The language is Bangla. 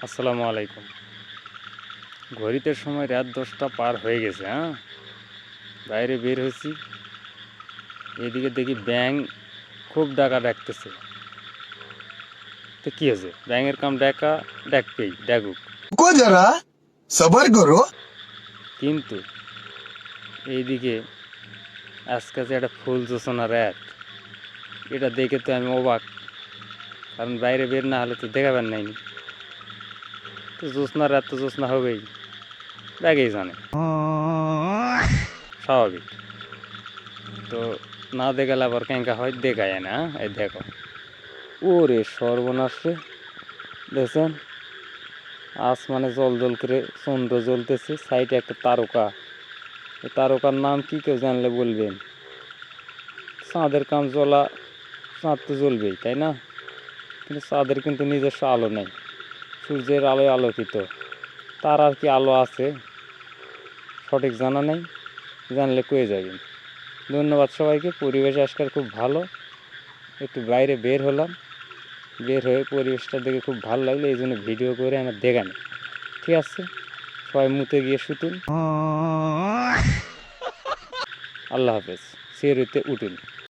আসসালামু আলাইকুম। ঘড়িতে সময় রাত 10টা পার হয়ে গেছে। বাইরে বের হয়েছি, এদিকে দেখি ব্যাঙ খুব ডাকা ডাকতেছে। তো কি হয়েছে, ব্যাঙের কাম ডাকা ডাকবেই, ডাকুক। रुको जरा सबर करो। কিন্তু এইদিকে আজকে যে একটা ফুল জোছনা রাত, এটা দেখে তো আমি অবাক। কারণ বাইরে বের না হলে তো দেখাবার নাইনি। তো জোছনা রাত তো জোছনা হবেই, ব্যাগেই জানে, স্বাভাবিক। তো না দেখালে আবার ক্যাঙ্কা হয়, দেখায় না। এই দেখো, ওরে সর্বনাশ রে, দেখছেন আসমানে জল জল করে চন্দ্র জ্বলতেছে, সাইডে একটা তারকা। এই তারকার নাম কি কেউ জানলে বলবেন। চাঁদের কাম জ্বলা, চাঁদ তো জ্বলবেই, তাই না? কিন্তু চাঁদের কিন্তু নিজস্ব আলো নেই, সূর্যের আলোয় আলোকিত। তার আর কি আলো আছে সঠিক জানা নেই, জানলে কয়ে যাবেন। ধন্যবাদ সবাইকে। পরিবেশ আজকাল খুব ভালো, একটু বাইরে বের হলাম, বের হয়ে পরিবেশটা দেখে খুব ভালো লাগলো, এই জন্য ভিডিও করে আমার দেখানি। ঠিক আছে, সবাই মুতে গিয়ে শুতুন। আল্লাহ হাফেজ। সিঁড়িতে উঠুন।